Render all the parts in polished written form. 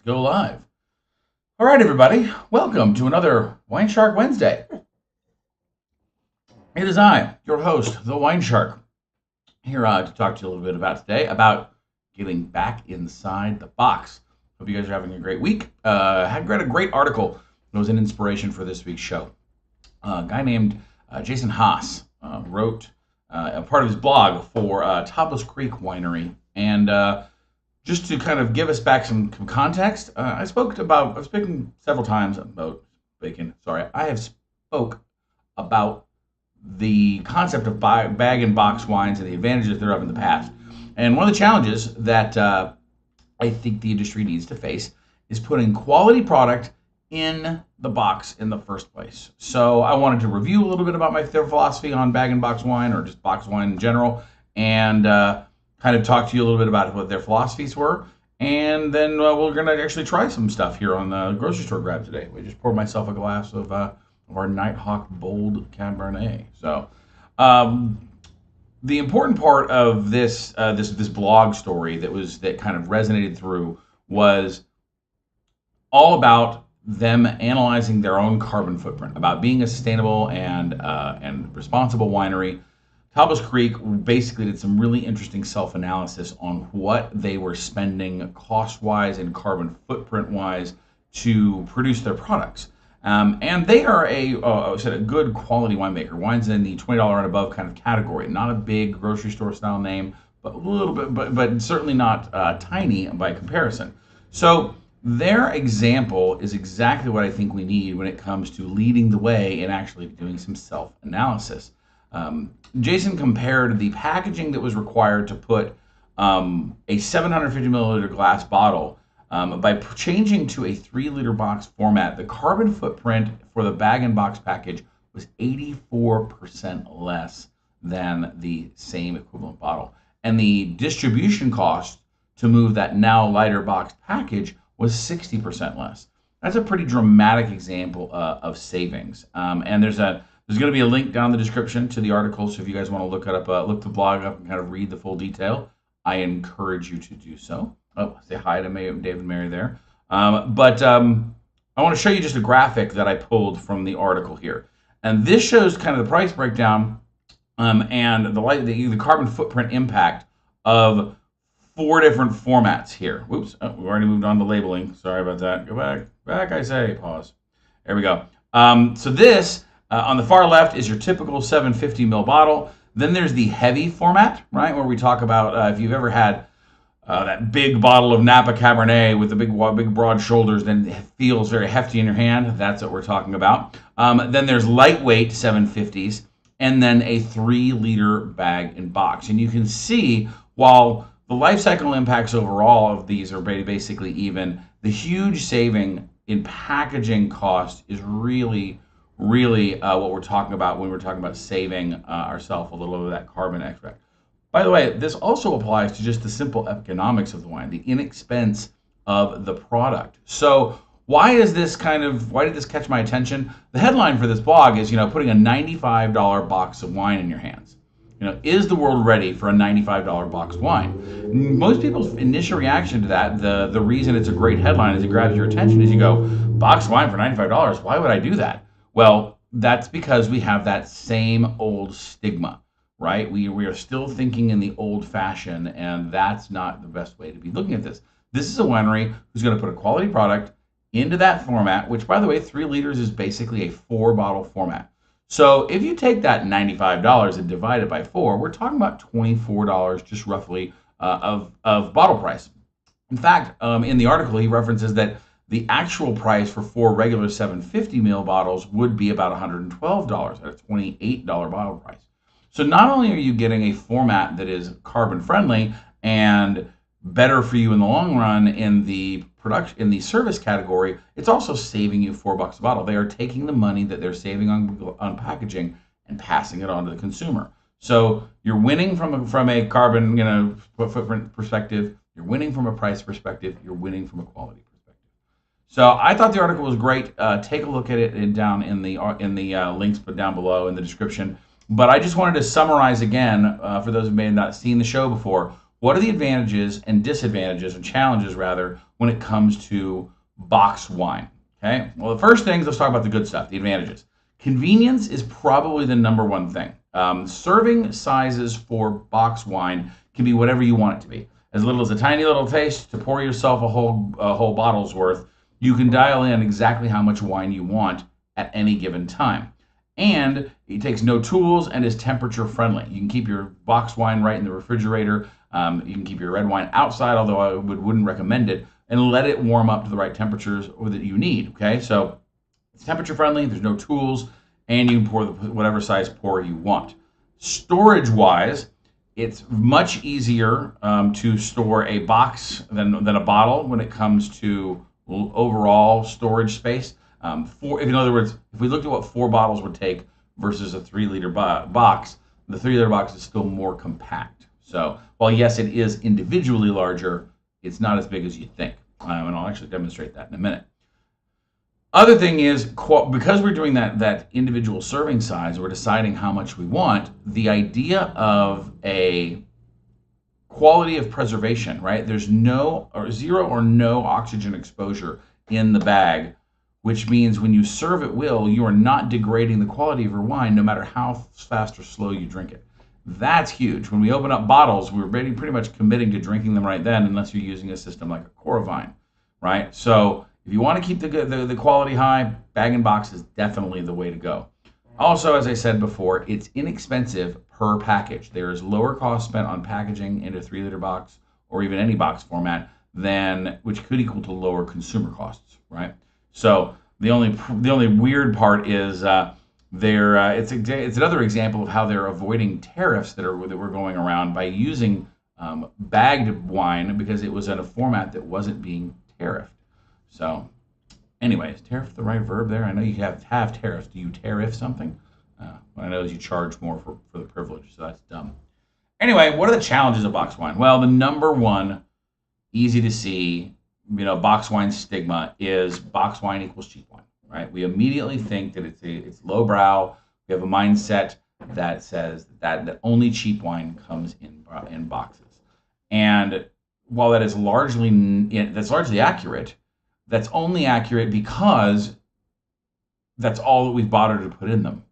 Let's go live. All right, everybody. Welcome to another WineShark Wednesday. It is I, your host, the WineShark, here to talk to you a little bit about getting back inside the box. Hope you guys are having a great week. I read a great article that was an inspiration for this week's show. A guy named Jason Haas wrote a part of his blog for Tapas Creek Winery, and just to kind of give us back some context, I've spoken several times about bacon. Sorry, I have spoke about the concept of bag and box wines and the advantages thereof in the past. And one of the challenges that I think the industry needs to face is putting quality product in the box in the first place. So I wanted to review a little bit about their philosophy on bag and box wine, or just box wine in general, and kind of talk to you a little bit about what their philosophies were. And then we're going to actually try some stuff here on the grocery store grab today. We just poured myself a glass of our Nighthawk Bold Cabernet. So the important part of this blog story that kind of resonated through was all about them analyzing their own carbon footprint, about being a sustainable and responsible winery. Tapas Creek basically did some really interesting self-analysis on what they were spending cost-wise and carbon footprint-wise to produce their products. And they are a good quality winemaker. Wines in the $20 and above kind of category. Not a big grocery store style name, but a little bit, but certainly not tiny by comparison. So their example is exactly what I think we need when it comes to leading the way and actually doing some self-analysis. Jason compared the packaging that was required to put a 750 milliliter glass bottle by changing to a 3-liter box format. The carbon footprint for the bag and box package was 84% less than the same equivalent bottle. And the distribution cost to move that now lighter box package was 60% less. That's a pretty dramatic example of savings. And there's going to be a link down in the description to the article, so if you guys want to look the blog up and kind of read the full detail, I encourage you to do so. Oh, say hi to Dave and Mary there. But I want to show you just a graphic that I pulled from the article here. And this shows kind of the price breakdown and the carbon footprint impact of 4 different formats here. Whoops, we've already moved on to labeling. Sorry about that. Go back, I say, pause. There we go. So this, on the far left, is your typical 750 ml bottle. Then there's the heavy format, right, where we talk about if you've ever had that big bottle of Napa Cabernet with the big broad shoulders, then it feels very hefty in your hand. That's what we're talking about. Then there's lightweight 750s, and then a 3-liter bag and box. And you can see, while the life cycle impacts overall of these are basically even, the huge saving in packaging cost is really what we're talking about when we're talking about saving ourselves a little of that carbon extract. By the way, this also applies to just the simple economics of the wine, the inexpense of the product. So why did this catch my attention? The headline for this blog is, putting a $95 box of wine in your hands. Is the world ready for a $95 box of wine? Most people's initial reaction to that, the reason it's a great headline is it grabs your attention, is you go, box of wine for $95, why would I do that? Well, that's because we have that same old stigma, right? We are still thinking in the old fashion, and that's not the best way to be looking at this. This is a winery who's going to put a quality product into that format, which, by the way, 3 liters is basically a 4-bottle format. So if you take that $95 and divide it by 4, we're talking about $24 just roughly of bottle price. In fact, in the article, he references that the actual price for 4 regular 750 ml bottles would be about $112 at a $28 bottle price. So not only are you getting a format that is carbon friendly and better for you in the long run in the service category, it's also saving you $4 a bottle. They are taking the money that they're saving on packaging and passing it on to the consumer. So you're winning from a carbon footprint perspective. You're winning from a price perspective. You're winning from a quality perspective. So I thought the article was great. Take a look at it down in the links put down below in the description. But I just wanted to summarize again, for those who may have not seen the show before, what are the advantages and disadvantages, and challenges rather, when it comes to boxed wine? Okay, well, the first things, let's talk about the good stuff, the advantages. Convenience is probably the number one thing. Serving sizes for boxed wine can be whatever you want it to be. As little as a tiny little taste to pour yourself a whole bottle's worth. You can dial in exactly how much wine you want at any given time. And it takes no tools and is temperature friendly. You can keep your boxed wine right in the refrigerator. You can keep your red wine outside, although I wouldn't recommend it, and let it warm up to the right temperatures that you need. Okay, so it's temperature friendly, there's no tools, and you can pour whatever size pour you want. Storage wise, it's much easier to store a box than a bottle when it comes to overall storage space. In other words, if we looked at what 4 bottles would take versus a 3-liter box, the 3-liter box is still more compact. So while yes, it is individually larger, it's not as big as you think. And I'll actually demonstrate that in a minute. Other thing is, because we're doing that individual serving size, we're deciding how much we want, the idea of a quality of preservation, right? There's zero or no oxygen exposure in the bag, which means when you serve at will, you are not degrading the quality of your wine, no matter how fast or slow you drink it. That's huge. When we open up bottles, we're pretty much committing to drinking them right then, unless you're using a system like a Coravine, right? So if you want to keep the quality high, bag and box is definitely the way to go. Also, as I said before, it's inexpensive per package. There is lower cost spent on packaging into a 3-liter box or even any box format which could equal to lower consumer costs, right? So the only weird part is it's another example of how they're avoiding tariffs that were going around by using bagged wine because it was in a format that wasn't being tariffed. So, anyways, tariff the right verb there? I know you have tariffs. Do you tariff something? What I know is you charge more for the privilege, so that's dumb. Anyway, what are the challenges of boxed wine? Well, the number one, easy to see, boxed wine stigma is boxed wine equals cheap wine, right? We immediately think that it's lowbrow. We have a mindset that says that only cheap wine comes in boxes. And while that's largely accurate, that's only accurate because that's all that we've bothered to put in them,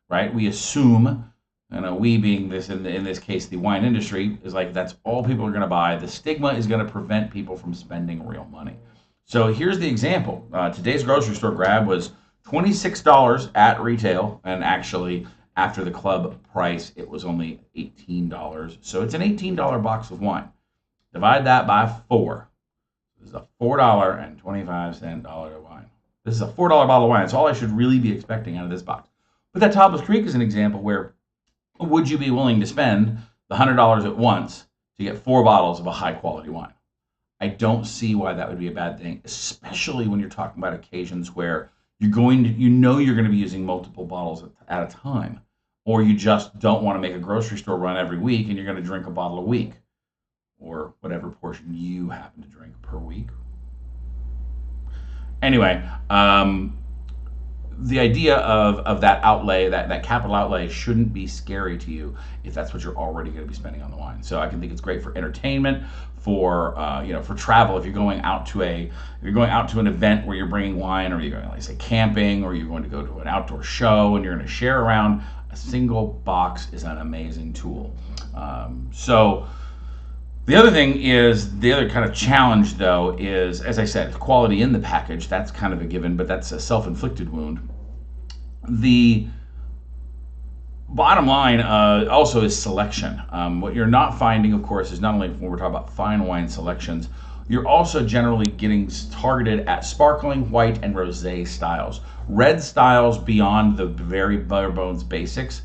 right? We assume, we being this in this case, the wine industry, is like that's all people are going to buy. The stigma is going to prevent people from spending real money. So here's the example. Today's grocery store grab was $26 at retail, and actually after the club price, it was only $18. So it's an $18 box of wine. Divide that by 4. This is a $4.25 dollar of wine. This is a $4 bottle of wine. That's all I should really be expecting out of this box. But that Topless Creek is an example where would you be willing to spend the $100 at once to get 4 bottles of a high quality wine? I don't see why that would be a bad thing, especially when you're talking about occasions where you're going to be using multiple bottles at a time, or you just don't want to make a grocery store run every week and you're going to drink a bottle a week, or whatever portion you happen to drink per week. Anyway, the idea of that outlay, that capital outlay, shouldn't be scary to you if that's what you're already going to be spending on the wine. So I can think it's great for entertainment, for travel. If you're going out to an event where you're bringing wine, or you're going, like say, camping, or you're going to go to an outdoor show and you're going to share around, a single box is an amazing tool. The other thing is, the other kind of challenge, though, is, as I said, quality in the package. That's kind of a given, but that's a self-inflicted wound. The bottom line also is selection. What you're not finding, of course, is not only when we're talking about fine wine selections, you're also generally getting targeted at sparkling, white, and rosé styles. Red styles beyond the very bare bones basics.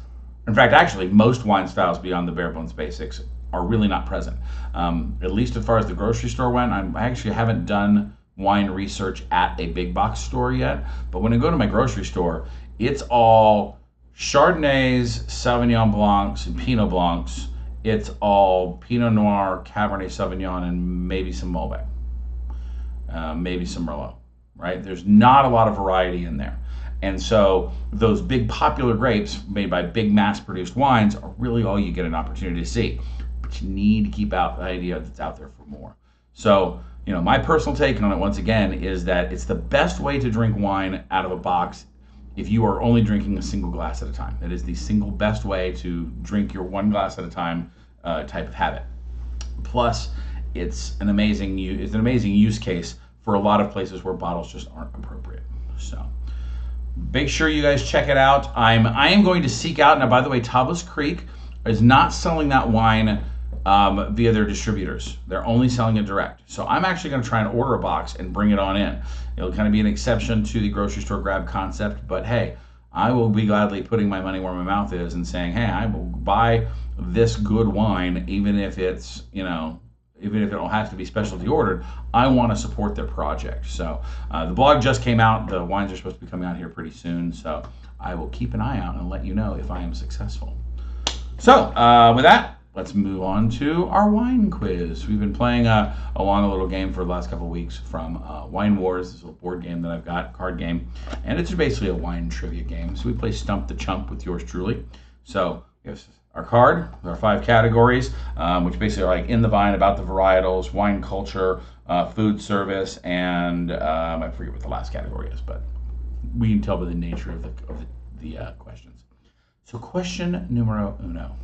In fact, actually, most wine styles beyond the bare bones basics are really not present. At least as far as the grocery store went, I actually haven't done wine research at a big box store yet, but when I go to my grocery store, it's all Chardonnays, Sauvignon Blancs, and Pinot Blancs. It's all Pinot Noir, Cabernet Sauvignon, and maybe some Malbec, maybe some Merlot, right? There's not a lot of variety in there. And so those big popular grapes made by big mass-produced wines are really all you get an opportunity to see. but you need to keep out the idea that's out there for more. So, my personal take on it, once again, is that it's the best way to drink wine out of a box if you are only drinking a single glass at a time. That is the single best way to drink your one glass at a time type of habit. Plus, it's an amazing use case for a lot of places where bottles just aren't appropriate. So make sure you guys check it out. I am going to seek out, now by the way, Tablas Creek is not selling that wine via their distributors. They're only selling it direct. So I'm actually going to try and order a box and bring it on in. It'll kind of be an exception to the grocery store grab concept, but hey, I will be gladly putting my money where my mouth is and saying, hey, I will buy this good wine, even if it's, even if it don't have to be specialty ordered. I want to support their project. So the blog just came out. The wines are supposed to be coming out here pretty soon. So I will keep an eye out and let you know if I am successful. So with that, let's move on to our wine quiz. We've been playing along a little game for the last couple of weeks from Wine Wars, this little board game that I've got, card game, and it's basically a wine trivia game. So we play Stump the Chump with yours truly. So we have our card, our 5 categories, which basically are like in the vine, about the varietals, wine culture, food service, and I forget what the last category is, but we can tell by the nature of the questions. So question numero uno.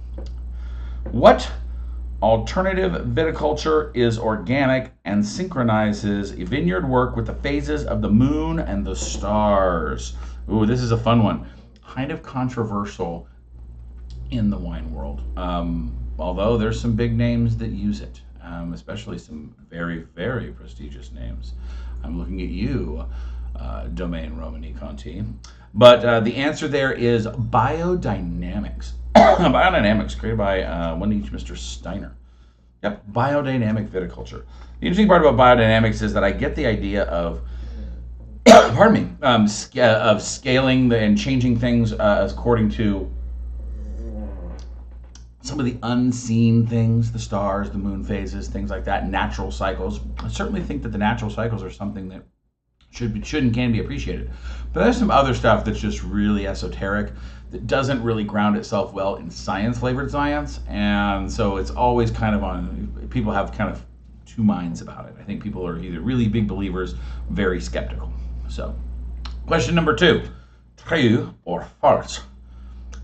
What alternative viticulture is organic and synchronizes vineyard work with the phases of the moon and the stars? Ooh, this is a fun one. Kind of controversial in the wine world, although there's some big names that use it, especially some very, very prestigious names. I'm looking at you, Domaine Romani Conti. But the answer there is biodynamics. Biodynamics, created by one each Mr. Steiner. Yep, biodynamic viticulture. The interesting part about biodynamics is that I get the idea of, pardon me, of scaling and changing things according to some of the unseen things, the stars, the moon phases, things like that, natural cycles. I certainly think that the natural cycles are something that should and can be appreciated. But there's some other stuff that's just really esoteric, that doesn't really ground itself well in science-flavored science, and so it's always kind of on, people have kind of two minds about it. I think people are either really big believers, very skeptical. So, question number 2, true or false?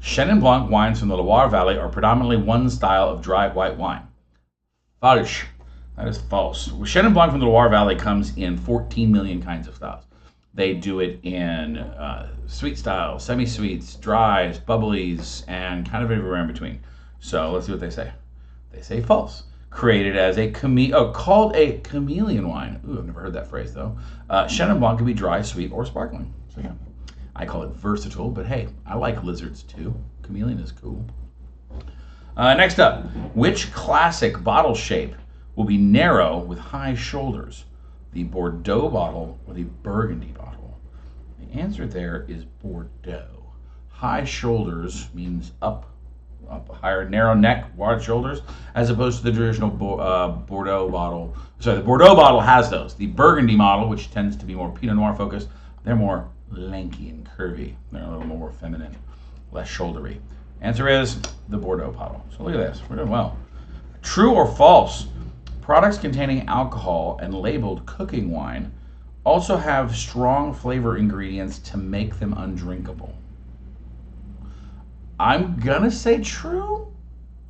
Chenin Blanc wines from the Loire Valley are predominantly one style of dry white wine. False. That is false. Chenin Blanc from the Loire Valley comes in 14 million kinds of styles. They do it in sweet styles, semi-sweets, dries, bubblies, and kind of everywhere in between. So let's see what they say. They say false. Created as called a chameleon wine. Ooh, I've never heard that phrase though. Chenin Blanc can be dry, sweet, or sparkling. So yeah, I call it versatile, but hey, I like lizards too. Chameleon is cool. Next up, which classic bottle shape will be narrow with high shoulders? The Bordeaux bottle or the Burgundy bottle? The answer there is Bordeaux. High shoulders means up higher, narrow neck, wide shoulders, as opposed to the traditional Bordeaux bottle. So the Bordeaux bottle has those. The Burgundy model, which tends to be more Pinot Noir focused, they're more lanky and curvy. They're a little more feminine, less shouldery. Answer is the Bordeaux bottle. So look at this. We're doing well. True or false? Products containing alcohol and labeled cooking wine also have strong flavor ingredients to make them undrinkable. I'm gonna say true.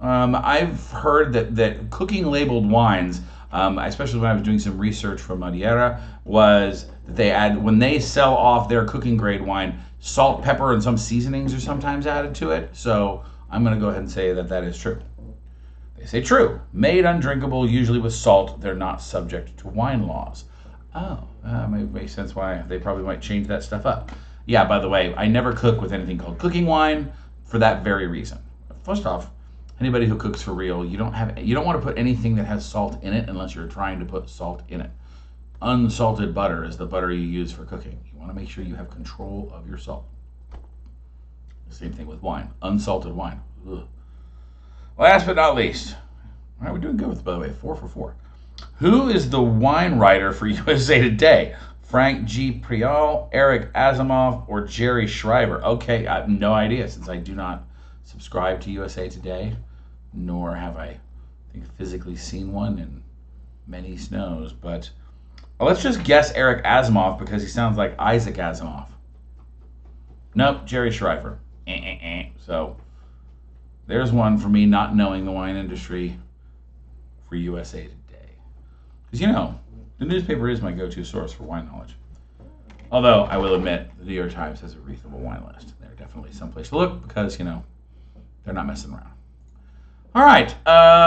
I've heard that cooking labeled wines, especially when I was doing some research for Madeira, was that they add, when they sell off their cooking grade wine, salt, pepper, and some seasonings are sometimes added to it. So I'm gonna go ahead and say that is true. They say true. Made undrinkable, usually with salt, they're not subject to wine laws. Oh, makes sense why they probably might change that stuff up. Yeah, by the way, I never cook with anything called cooking wine for that very reason. First off, anybody who cooks for real, you don't want to put anything that has salt in it unless you're trying to put salt in it. Unsalted butter is the butter you use for cooking. You want to make sure you have control of your salt. Same thing with wine. Unsalted wine. Ugh. Last but not least, all right, we're doing good with, by the way, 4 for 4. Who is the wine writer for USA Today? Frank G. Priol, Eric Asimov, or Jerry Shriver? Okay, I have no idea since I do not subscribe to USA Today, nor have I think physically seen one in many snows, but let's just guess Eric Asimov because he sounds like Isaac Asimov. Nope, Jerry Schreifer. So there's one for me not knowing the wine industry for USA Today. Because, you know, the newspaper is my go-to source for wine knowledge. Although, I will admit, the New York Times has a reasonable wine list. They're definitely someplace to look because, you know, they're not messing around. All right,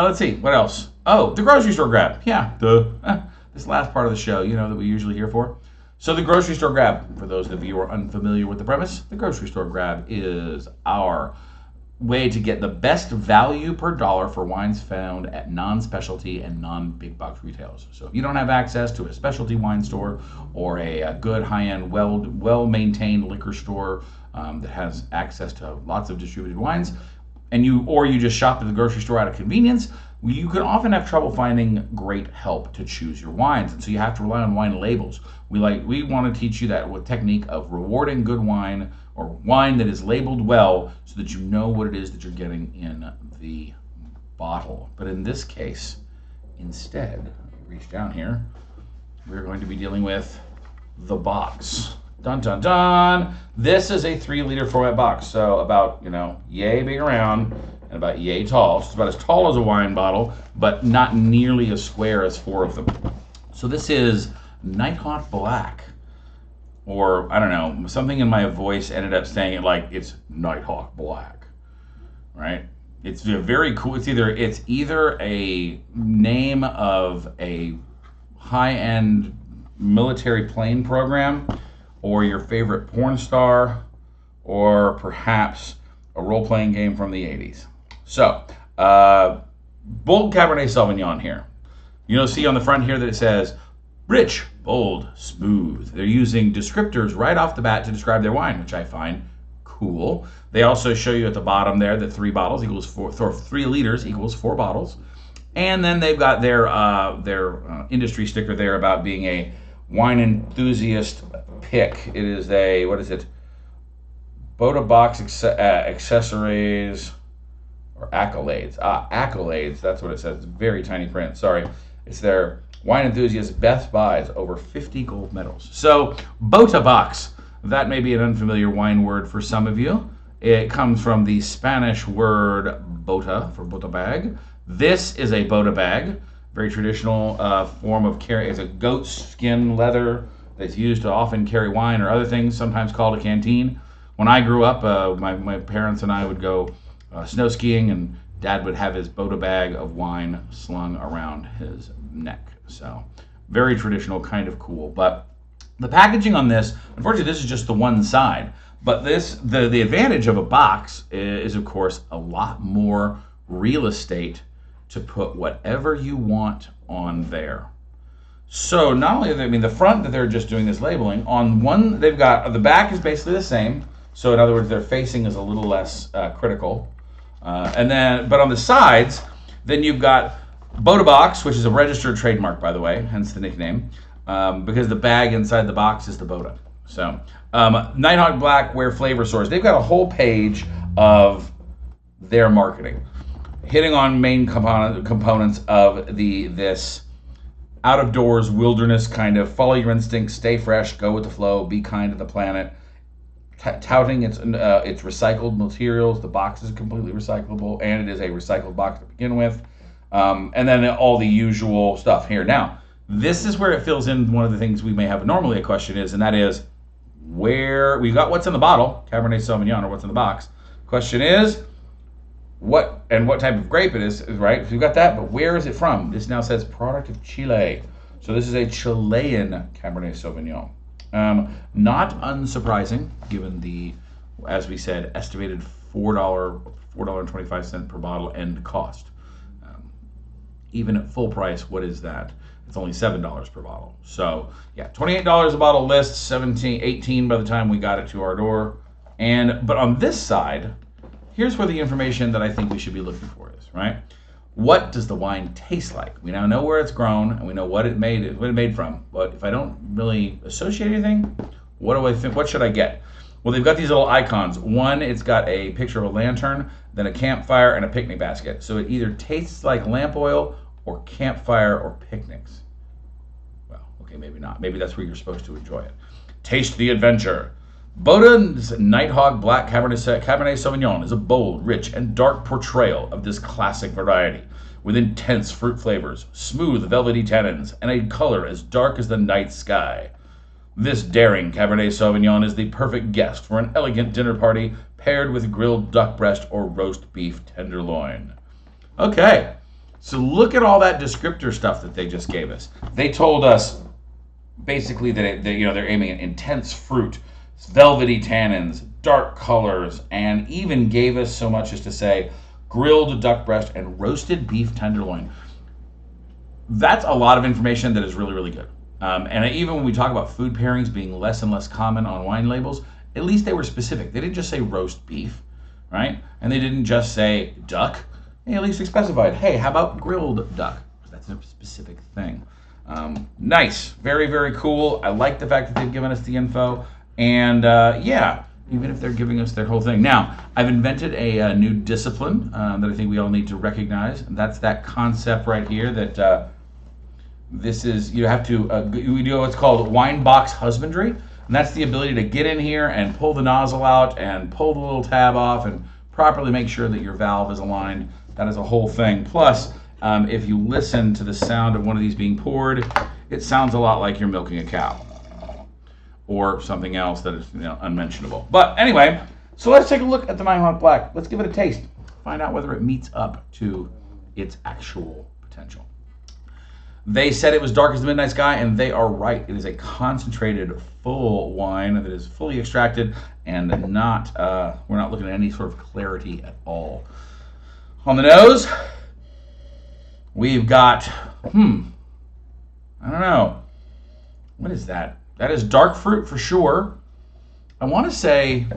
let's see. What else? Oh, the grocery store grab. Yeah, this last part of the show, you know, that we usually here for. So the grocery store grab, for those of you who are unfamiliar with the premise, the grocery store grab is our way to get the best value per dollar for wines found at non-specialty and non-big box retailers. So if you don't have access to a specialty wine store or a good high-end, well-maintained liquor store that has access to lots of distributed wines, and you just shop at the grocery store out of convenience, you can often have trouble finding great help to choose your wines, and so you have to rely on wine labels. We want to teach you that with technique of rewarding good wine or wine that is labeled well so that you know what it is that you're getting in the bottle. But in this case, instead, reach down here, we're going to be dealing with the box. Dun dun dun! This is a 3-liter format box, so about, you know, yay big around and about yay tall. So it's about as tall as a wine bottle, but not nearly as square as 4 of them. So this is Nighthawk Black, or I don't know, something in my voice ended up saying it like it's Nighthawk Black, right? It's very cool. It's either a name of a high-end military plane program, or your favorite porn star, or perhaps a role-playing game from the 80s. So, bold Cabernet Sauvignon here. You'll see on the front here that it says, rich, bold, smooth. They're using descriptors right off the bat to describe their wine, which I find cool. They also show you at the bottom there that 3 bottles equals 3 liters equals 4 bottles. And then they've got their industry sticker there about being a wine enthusiast pick. It is a, what is it? Bota Box accessories or accolades. Accolades, that's what it says. It's very tiny print, sorry. It's their wine enthusiast best buys, over 50 gold medals. So, Bota Box, that may be an unfamiliar wine word for some of you. It comes from the Spanish word bota, for bota bag. This is a bota bag, very traditional form of carry. It's a goat skin leather that's used to often carry wine or other things, sometimes called a canteen. When I grew up, my parents and I would go snow skiing, and Dad would have his bota bag of wine slung around his neck. So very traditional, kind of cool. But the packaging on this, unfortunately, this is just the one side. But the advantage of a box is, of course, a lot more real estate to put whatever you want on there. So not only, the front that they're just doing this labeling, on one, they've got, the back is basically the same. So in other words, their facing is a little less critical. But on the sides, then you've got Bota Box, which is a registered trademark, by the way, hence the nickname, because the bag inside the box is the Bota. So Nighthawk Black, where flavor source. They've got a whole page of their marketing, hitting on main components of this out of doors wilderness kind of follow your instincts, stay fresh, go with the flow, be kind to the planet. Touting its recycled materials. The box is completely recyclable, and it is a recycled box to begin with. And then all the usual stuff here. Now, this is where it fills in one of the things we may have normally a question is, and that is where we've got what's in the bottle, Cabernet Sauvignon, or what's in the box. Question is what type of grape it is, right? So we've got that, but where is it from? This now says product of Chile. So this is a Chilean Cabernet Sauvignon. Not unsurprising, given the, as we said, estimated $4.25 per bottle end cost. Even at full price, what is that? It's only $7 per bottle. So yeah, $28 a bottle list, $18 by the time we got it to our door. But on this side, here's where the information that I think we should be looking for is, right? What does the wine taste like? We now know where it's grown, and we know what it made from. But if I don't really associate anything, what do I think? What should I get? Well, they've got these little icons. One, it's got a picture of a lantern. than a campfire and a picnic basket. So it either tastes like lamp oil or campfire or picnics. Well, okay, maybe not. Maybe that's where you're supposed to enjoy it. Taste the adventure. Bowden's Nighthawk Black Cabernet Sauvignon is a bold, rich, and dark portrayal of this classic variety, with intense fruit flavors, smooth, velvety tannins, and a color as dark as the night sky. This daring Cabernet Sauvignon is the perfect guest for an elegant dinner party paired with grilled duck breast or roast beef tenderloin. Okay, so look at all that descriptor stuff that they just gave us. They told us basically that they're aiming at intense fruit, velvety tannins, dark colors, and even gave us so much as to say grilled duck breast and roasted beef tenderloin. That's a lot of information that is really, really good. And even when we talk about food pairings being less and less common on wine labels, at least they were specific. They didn't just say roast beef, right? And they didn't just say duck. They at least specified, hey, how about grilled duck? That's a specific thing. Nice. Very, very cool. I like the fact that they've given us the info. And yeah, even if they're giving us their whole thing. Now, I've invented a new discipline that I think we all need to recognize. And that's that concept right here that this is, you have to, we do what's called wine box husbandry. And that's the ability to get in here and pull the nozzle out and pull the little tab off and properly make sure that your valve is aligned. That is a whole thing. Plus, if you listen to the sound of one of these being poured, it sounds a lot like you're milking a cow or something else that is unmentionable. But anyway, so let's take a look at the Nighthawk Black. Let's give it a taste. Find out whether it meets up to its actual potential. They said it was dark as the midnight sky, and they are right. It is a concentrated, full wine that is fully extracted and not, we're not looking at any sort of clarity at all. On the nose, we've got, I don't know. What is that? That is dark fruit for sure. I want to say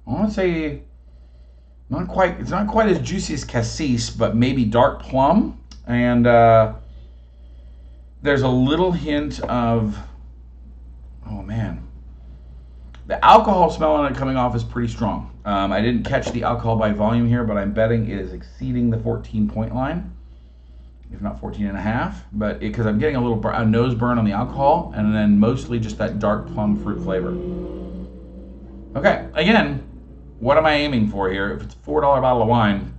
not quite, it's not quite as juicy as cassis, but maybe dark plum. And there's a little hint of, oh man, the alcohol smell on it coming off is pretty strong. I didn't catch the alcohol by volume here, but I'm betting it is exceeding the 14-point line, if not 14 and a half. But because I'm getting a nose burn on the alcohol, and then mostly just that dark plum fruit flavor. Okay, again, what am I aiming for here? If it's a $4 bottle of wine,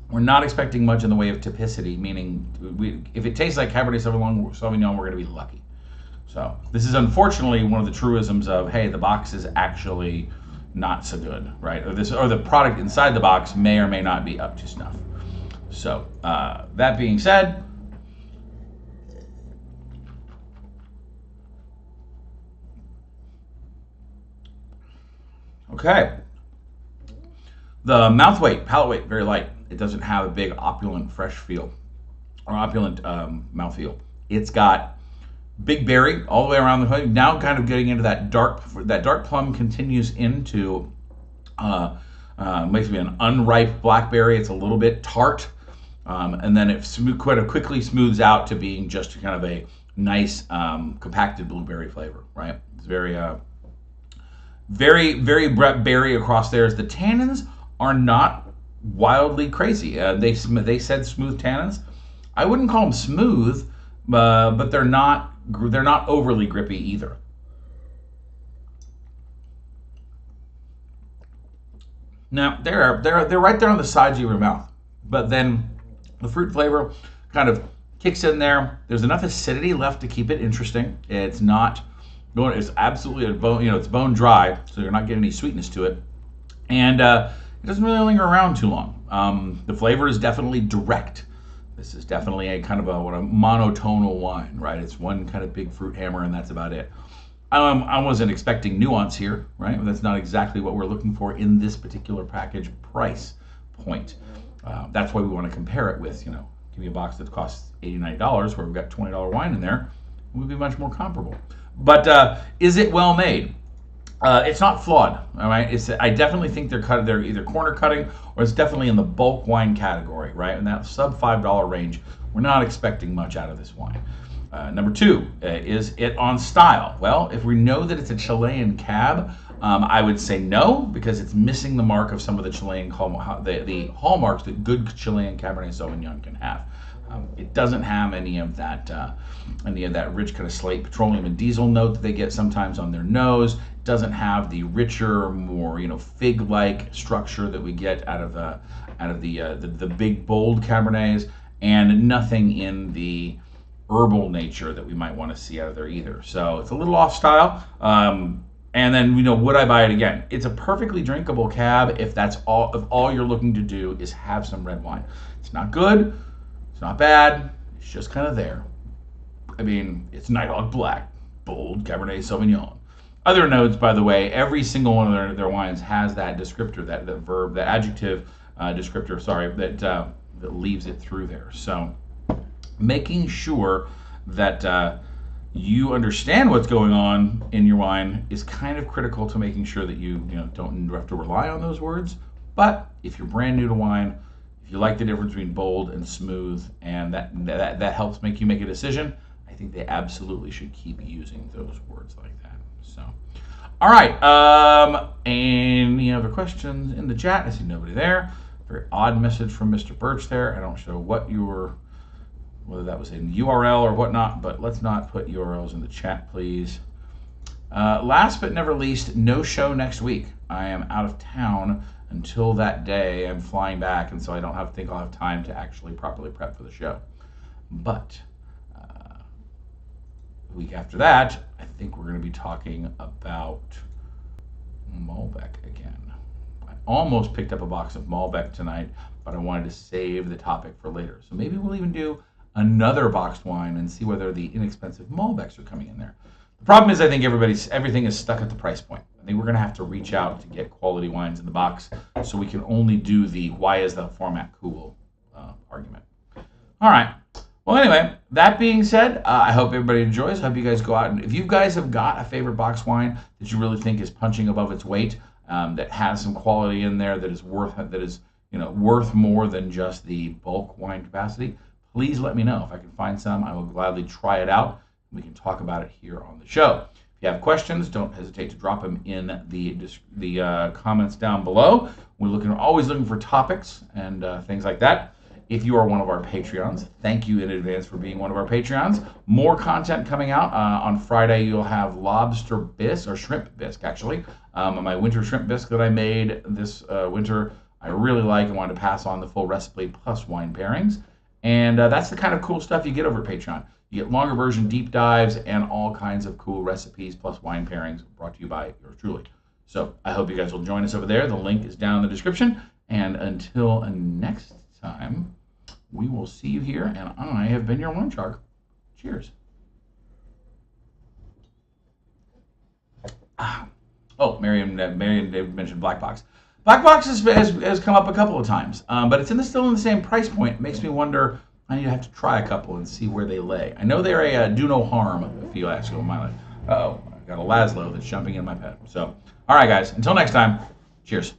we're not expecting much in the way of typicity, meaning if it tastes like Cabernet Sauvignon, we're going to be lucky. So this is unfortunately one of the truisms of, hey, the box is actually not so good, right? Or the product inside the box may or may not be up to snuff. So that being said, okay. The mouth weight, palate weight, very light. It doesn't have a big opulent fresh feel or opulent mouthfeel. It's got big berry all the way around the hood. Now kind of getting into that dark plum continues into basically an unripe blackberry. It's a little bit tart. And then it quite quickly smooths out to being just kind of a nice compacted blueberry flavor, right? It's very very berry across there. The tannins are not wildly crazy. They said smooth tannins. I wouldn't call them smooth, but they're not overly grippy either. Now they're right there on the sides of your mouth, but then the fruit flavor kind of kicks in there. There's enough acidity left to keep it interesting. It's not going. It's absolutely a bone. It's bone dry, so you're not getting any sweetness to it, and it doesn't really linger around too long. The flavor is definitely direct. This is definitely a kind of a monotonal wine, right? It's one kind of big fruit hammer, and that's about it. I wasn't expecting nuance here, right? That's not exactly what we're looking for in this particular package price point. That's why we want to compare it with, give me a box that costs $89 where we've got $20 wine in there. It would be much more comparable. But is it well made? It's not flawed, all right? I definitely think they're either corner cutting or it's definitely in the bulk wine category, right? In that sub $5 range, we're not expecting much out of this wine. Number two, is it on style? Well, if we know that it's a Chilean cab, I would say no, because it's missing the mark of some of the Chilean the hallmarks that good Chilean Cabernet Sauvignon can have. It doesn't have any of that rich kind of slate petroleum and diesel note that they get sometimes on their nose. It doesn't have the richer, more fig-like structure that we get out of the big bold Cabernets, and nothing in the herbal nature that we might want to see out of there either. So it's a little off style. And then, would I buy it again? It's a perfectly drinkable cab if all you're looking to do is have some red wine. It's not good. It's not bad. It's just kind of there. I mean, it's Nighthawk Black, bold Cabernet Sauvignon. Other notes, by the way, every single one of their wines has that descriptor, that verb, that adjective descriptor, sorry, that leaves it through there. So making sure that you understand what's going on in your wine is kind of critical to making sure that you don't have to rely on those words. But if you're brand new to wine, if you like the difference between bold and smooth, and that helps make you make a decision, I think they absolutely should keep using those words like that. So, all right. Any other questions in the chat? I see nobody there. Very odd message from Mr. Birch there. I don't show whether that was a URL or whatnot, but let's not put URLs in the chat, please. Last but never least, no show next week. I am out of town until that day. I'm flying back, and so I don't think I'll have time to actually properly prep for the show. But the week after that, I think we're going to be talking about Malbec again. I almost picked up a box of Malbec tonight, but I wanted to save the topic for later. So maybe we'll even do another boxed wine and see whether the inexpensive Malbecs are coming in there. The problem is I think everything is stuck at the price point. I think we're going to have to reach out to get quality wines in the box, so we can only do the why is the format cool argument. All right. Well, anyway, that being said, I hope everybody enjoys. I hope you guys go out, and if you guys have got a favorite box wine that you really think is punching above its weight, that has some quality in there, that is worth more than just the bulk wine capacity, please let me know. If I can find some, I will gladly try it out. We can talk about it here on the show. If you have questions, don't hesitate to drop them in the comments down below. We're always looking for topics and things like that. If you are one of our Patreons, thank you in advance for being one of our Patreons. More content coming out. On Friday, you'll have lobster bisque, or shrimp bisque, actually. My winter shrimp bisque that I made this winter, I really like and wanted to pass on the full recipe plus wine pairings. And that's the kind of cool stuff you get over at Patreon. You get longer version deep dives and all kinds of cool recipes plus wine pairings brought to you by yours truly. So I hope you guys will join us over there. The link is down in the description. And until next time, we will see you here. And I have been your WineShark. Cheers. Oh, Marion David mentioned Black Box. Black Box has come up a couple of times, but it's still in the same price point. It makes me wonder. I need to have to try a couple and see where they lay. I know they're a do no harm, if you ask me. Uh-oh, I've got a Laszlo that's jumping in my bed. So, all right, guys, until next time, cheers.